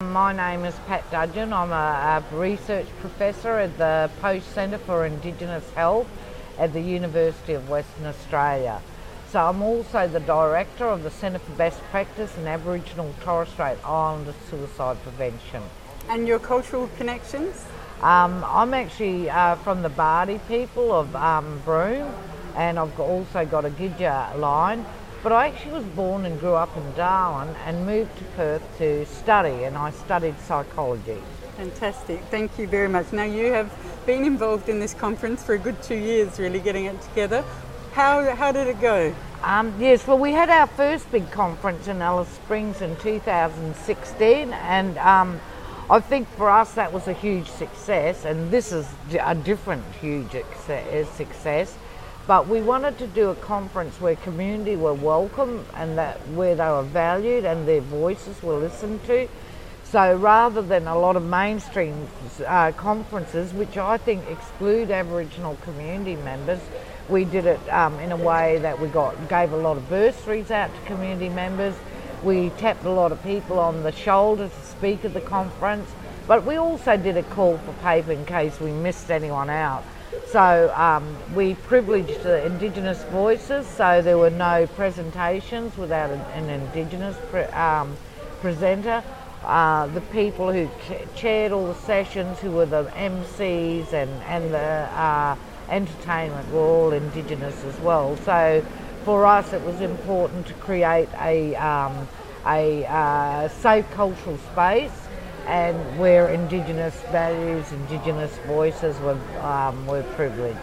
My name is Pat Dudgeon. I'm a research professor at the Post Centre for Indigenous Health at the University of Western Australia. So I'm also the director of the Centre for Best Practice in Aboriginal Torres Strait Islander suicide prevention. And your cultural connections? I'm actually from the Bardi people of Broome, and I've also got a Gidja line. But I actually was born and grew up in Darwin and moved to Perth to study, and I studied psychology. Fantastic, thank you very much. Now you have been involved in this conference for a good 2 years, really getting it together. How did it go? Yes, well, we had our first big conference in Alice Springs in 2016, and I think for us that was a huge success, and this is a different huge success. But we wanted to do a conference where community were welcome and where they were valued and their voices were listened to. So rather than a lot of mainstream conferences, which I think exclude Aboriginal community members, we did it in a way that we gave a lot of bursaries out to community members. We tapped a lot of people on the shoulder to speak at the conference, but we also did a call for paper in case we missed anyone out. So we privileged the Indigenous voices, so there were no presentations without an Indigenous presenter. The people who chaired all the sessions, who were the MCs and the entertainment, were all Indigenous as well. So for us it was important to create a safe cultural space, and where Indigenous values, Indigenous voices were privileged.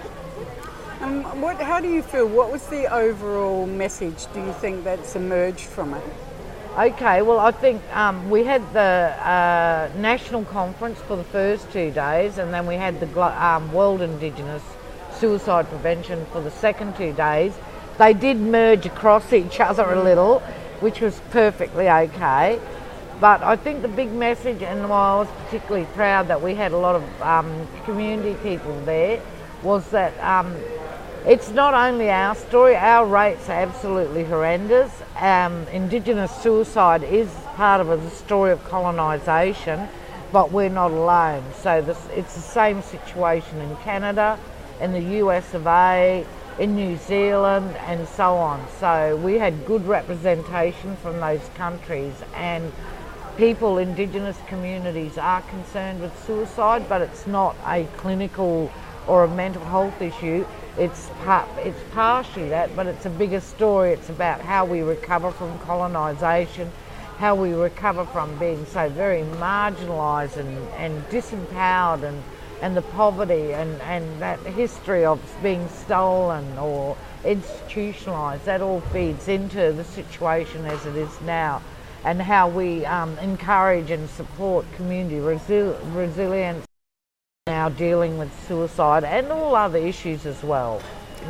How do you feel? What was the overall message, do you think, that's emerged from it? Okay, well, I think we had the national conference for the first 2 days, and then we had the World Indigenous Suicide Prevention for the second 2 days. They did merge across each other a little, which was perfectly okay. But I think the big message, and why I was particularly proud that we had a lot of community people there, was that it's not only our story. Our rates are absolutely horrendous. Indigenous suicide is part of the story of colonisation, but we're not alone. So it's the same situation in Canada, in the US of A, in New Zealand, and so on. So we had good representation from those countries, and people, Indigenous communities, are concerned with suicide, but it's not a clinical or a mental health issue. It's partially that, but it's a bigger story. It's about how we recover from colonisation, how we recover from being so very marginalised and disempowered, and the poverty and that history of being stolen or institutionalised. That all feeds into the situation as it is now, and how we encourage and support community resilience now dealing with suicide and all other issues as well.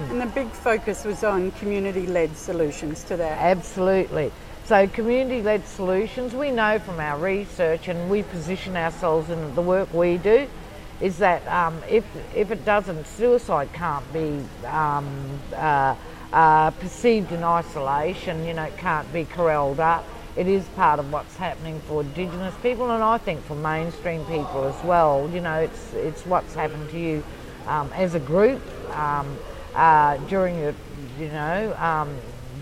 And the big focus was on community-led solutions to that. Absolutely. So community-led solutions, we know from our research, and we position ourselves in the work we do, is that if it doesn't, suicide can't be perceived in isolation, it can't be corralled up. It is part of what's happening for Indigenous people, and I think for mainstream people as well. It's what's happened to you as a group during your,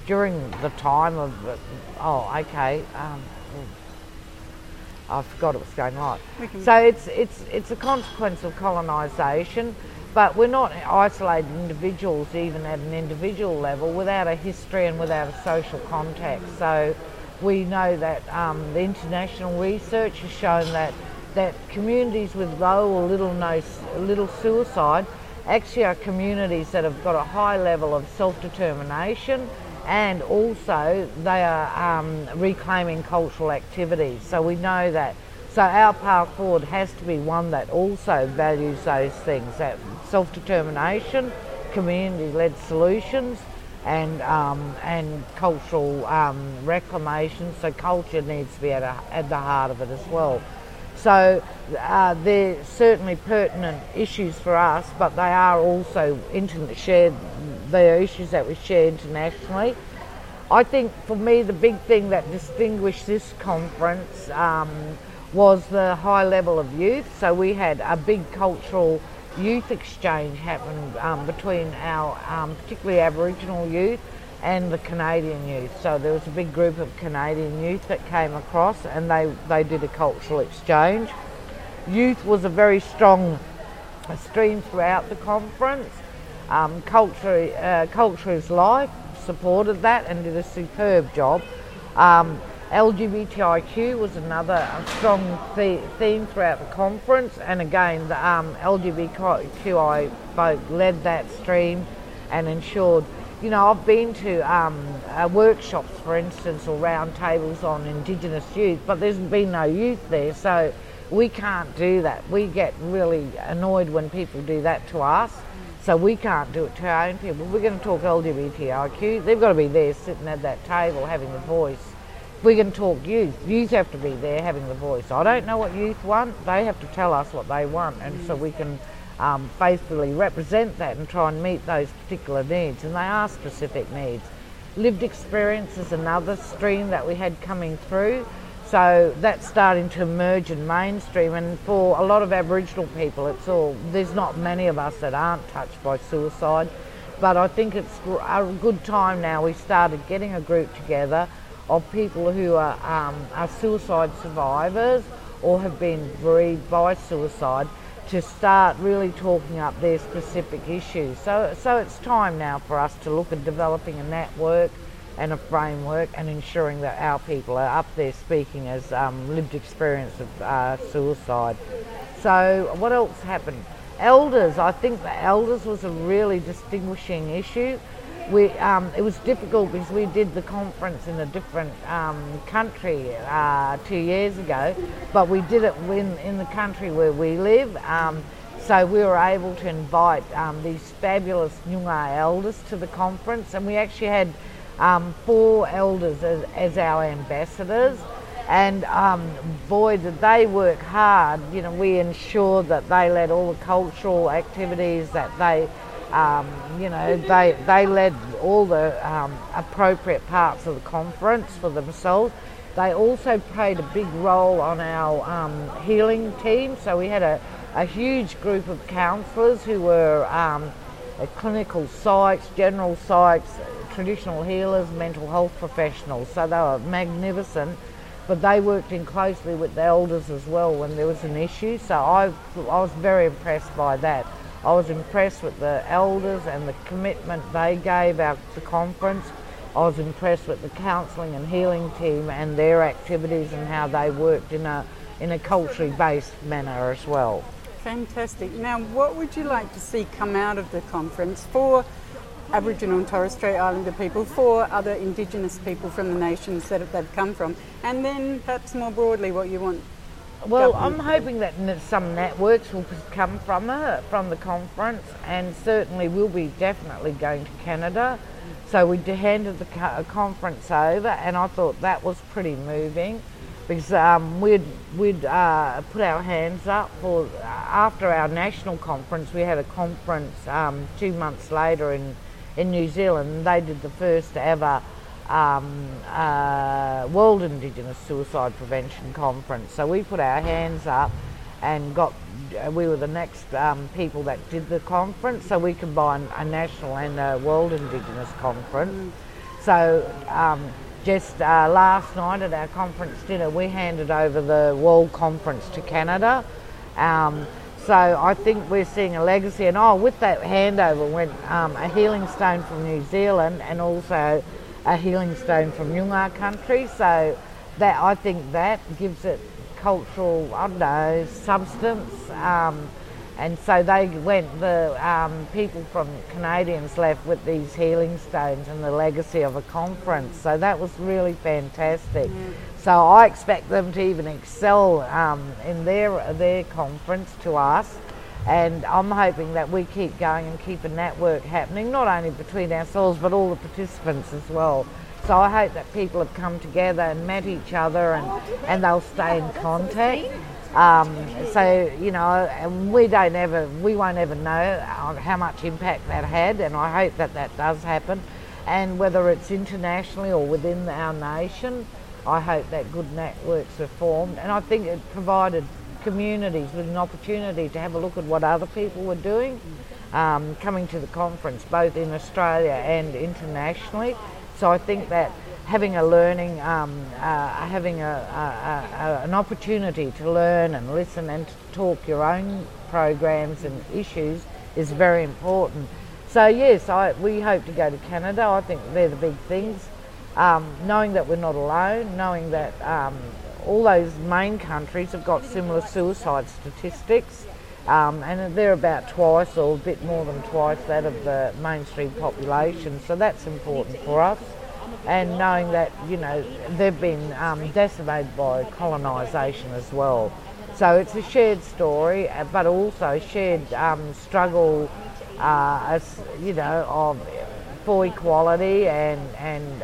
during the time of. I forgot it was going right. So it's a consequence of colonisation, but we're not isolated individuals, even at an individual level, without a history and without a social context. So we know that the international research has shown that communities with low or little suicide actually are communities that have got a high level of self-determination, and also they are reclaiming cultural activities. So we know that. So our path forward has to be one that also values those things, that self-determination, community-led solutions, and cultural reclamation. So culture needs to be at the heart of it as well. So they're certainly pertinent issues for us, but they are also shared. They are issues that we share internationally. I think for me the big thing that distinguished this conference was the high level of youth. So we had a big cultural youth exchange happen between our particularly Aboriginal youth and the Canadian youth. So there was a big group of Canadian youth that came across, and they did a cultural exchange. Youth was a very strong stream throughout the conference. Culture is Life supported that and did a superb job. LGBTIQ was another strong theme throughout the conference, and again the LGBTQI folk led that stream and ensured. You know, I've been to workshops, for instance, or round tables on Indigenous youth, but there's been no youth there, so we can't do that. We get really annoyed when people do that to us, so we can't do it to our own people. We're going to talk LGBTIQ, they've got to be there sitting at that table having a voice. If we're going to talk youth have to be there having the voice. I don't know what youth want, they have to tell us what they want, and so we can faithfully represent that and try and meet those particular needs, and they are specific needs. Lived experience is another stream that we had coming through, so that's starting to emerge in mainstream, and for a lot of Aboriginal people there's not many of us that aren't touched by suicide, but I think it's a good time now we started getting a group together of people who are suicide survivors or have been bereaved by suicide, to start really talking up their specific issues. So it's time now for us to look at developing a network and a framework and ensuring that our people are up there speaking as lived experience of suicide. So what else happened? Elders, I think the elders was a really distinguishing issue. It was difficult because we did the conference in a different country 2 years ago, but we did it in the country where we live. So we were able to invite these fabulous Noongar elders to the conference, and we actually had 4 elders as our ambassadors. And boy, did they work hard. You know, we ensured that they led all the cultural activities, that they they led all the appropriate parts of the conference for themselves. They also played a big role on our healing team. So we had a huge group of counsellors who were clinical psychs, general psychs, traditional healers, mental health professionals. So they were magnificent, but they worked in closely with the elders as well when there was an issue. So I was very impressed by that. I was impressed with the elders and the commitment they gave out the conference. I was impressed with the counselling and healing team and their activities and how they worked in a culturally based manner as well. Fantastic. Now, what would you like to see come out of the conference for Aboriginal and Torres Strait Islander people, for other Indigenous people from the nations that they've come from, and then perhaps more broadly what you want? Well, I'm hoping that some networks will come from the conference, and certainly we'll be definitely going to Canada. So we handed the conference over, and I thought that was pretty moving, because we'd put our hands up for after our national conference. We had a conference 2 months later in New Zealand, and they did the first ever World Indigenous Suicide Prevention Conference. So we put our hands up and we were the next people that did the conference, so we combined a national and a World Indigenous conference. So just last night at our conference dinner, we handed over the World Conference to Canada. So I think we're seeing a legacy, and with that handover went a healing stone from New Zealand and also a healing stone from Noongar country. So that, I think that gives it cultural, substance. And so they went, the people from Canadians left with these healing stones and the legacy of a conference. So that was really fantastic. So I expect them to even excel in their conference to us. And I'm hoping that we keep going and keep a network happening, not only between ourselves but all the participants as well. So I hope that people have come together and met each other, and they'll stay in contact. So, you know, and we won't ever know how much impact that had, and I hope that that does happen. And whether it's internationally or within our nation, I hope that good networks are formed, and I think it provided communities with an opportunity to have a look at what other people were doing, coming to the conference, both in Australia and internationally. So I think that having a learning, having an opportunity to learn and listen and to talk your own programs and issues is very important. So yes, we hope to go to Canada. I think they're the big things. Knowing that we're not alone, knowing that all those main countries have got similar suicide statistics, and they're about twice or a bit more than twice that of the mainstream population. So that's important for us. And knowing that, you know, they've been decimated by colonisation as well. So it's a shared story, but also shared struggle, as you know, for equality and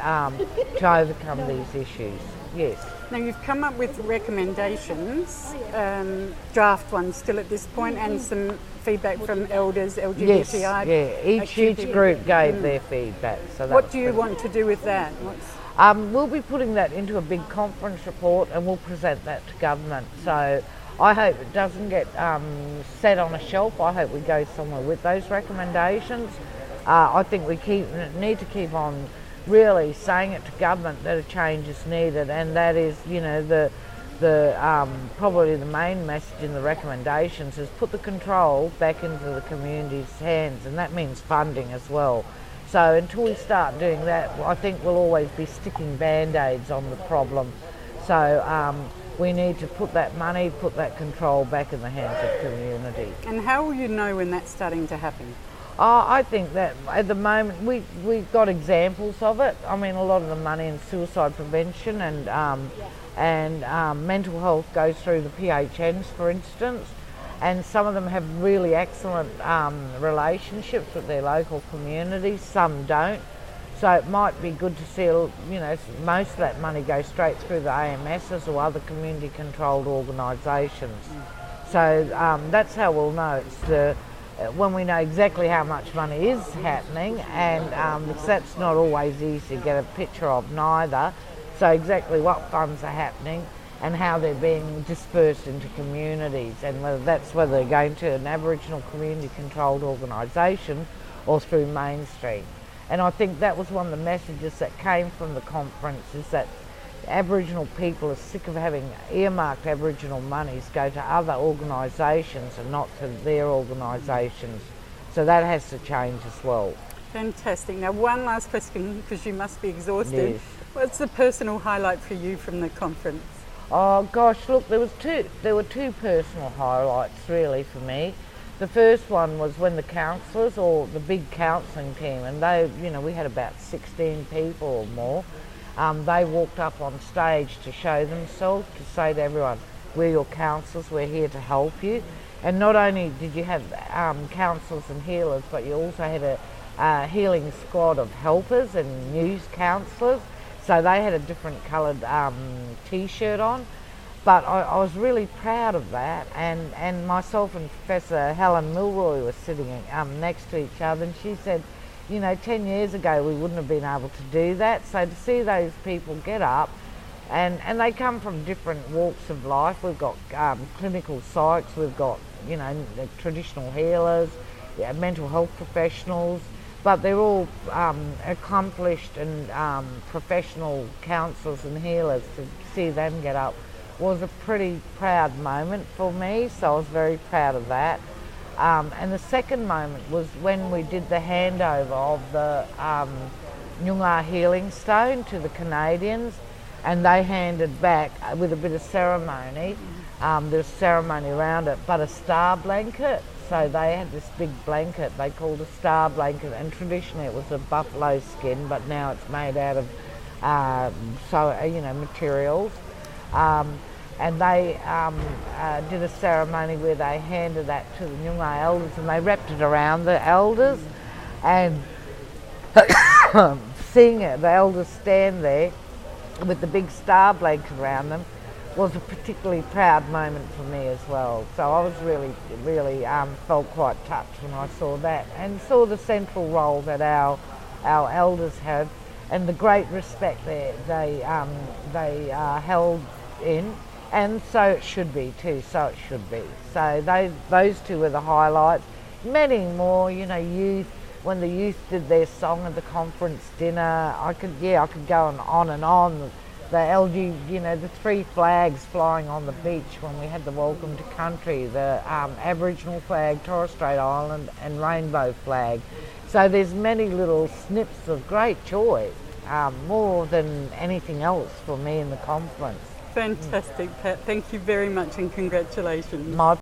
to overcome these issues. Yes. Now you've come up with recommendations, draft ones still at this point, and some feedback from elders, LGBTI. Yes, yeah. Each group gave their feedback. So what do you want to do with that? We'll be putting that into a big conference report, and we'll present that to government. So I hope it doesn't get set on a shelf. I hope we go somewhere with those recommendations. I think we need to keep on really saying it to government that a change is needed, and that is, you know, probably the main message in the recommendations is put the control back into the community's hands, and that means funding as well. So until we start doing that, I think we'll always be sticking band-aids on the problem. So we need to put that money, put that control back in the hands of community. And how will you know when that's starting to happen? I think that at the moment we've got examples of it. I mean, a lot of the money in suicide prevention and mental health goes through the PHNs, for instance, and some of them have really excellent relationships with their local communities. Some don't. So it might be good to see, you know, most of that money goes straight through the AMSs or other community-controlled organisations. So that's how we'll know. It's when we know exactly how much money is happening, and that's not always easy to get a picture of neither. So exactly what funds are happening and how they're being dispersed into communities, and whether they're going to an Aboriginal community-controlled organisation or through mainstream. And I think that was one of the messages that came from the conference, is that Aboriginal people are sick of having earmarked Aboriginal monies go to other organisations and not to their organisations. So that has to change as well. Fantastic. Now one last question, because you must be exhausted. Yes. What's the personal highlight for you from the conference? Oh gosh, look, there were two personal highlights really for me. The first one was when the counsellors, or the big counselling team, and they, you know, we had about 16 people or more. They walked up on stage to show themselves, to say to everyone, we're your counsellors, we're here to help you. And not only did you have counsellors and healers, but you also had a healing squad of helpers and news counsellors. So they had a different coloured t-shirt on. But I was really proud of that, and myself and Professor Helen Milroy were sitting next to each other, and she said, you know, 10 years ago we wouldn't have been able to do that. So to see those people get up, and they come from different walks of life. We've got clinical psychs, we've got, you know, traditional healers, mental health professionals, but they're all accomplished and professional counsellors and healers. To see them get up was a pretty proud moment for me, so I was very proud of that. And the second moment was when we did the handover of the Nyungar Healing Stone to the Canadians, and they handed back with a bit of ceremony, there's ceremony around it, but a star blanket. So they had this big blanket they called a star blanket, and traditionally it was a buffalo skin, but now it's made out of materials. And they did a ceremony where they handed that to the Nyungar elders, and they wrapped it around the elders, and seeing the elders stand there with the big star blanket around them was a particularly proud moment for me as well. So I was really felt quite touched when I saw that, and saw the central role that our elders have and the great respect they held in, and so it should be too. So it should be. So those two were the highlights. Many more, you know, youth. When the youth did their song at the conference dinner, I could go on and on. The LG, you know, the 3 flags flying on the beach when we had the Welcome to Country, the Aboriginal flag, Torres Strait Island, and rainbow flag. So there's many little snips of great joy, more than anything else for me in the conference. Fantastic, Pat. Thank you very much and congratulations. My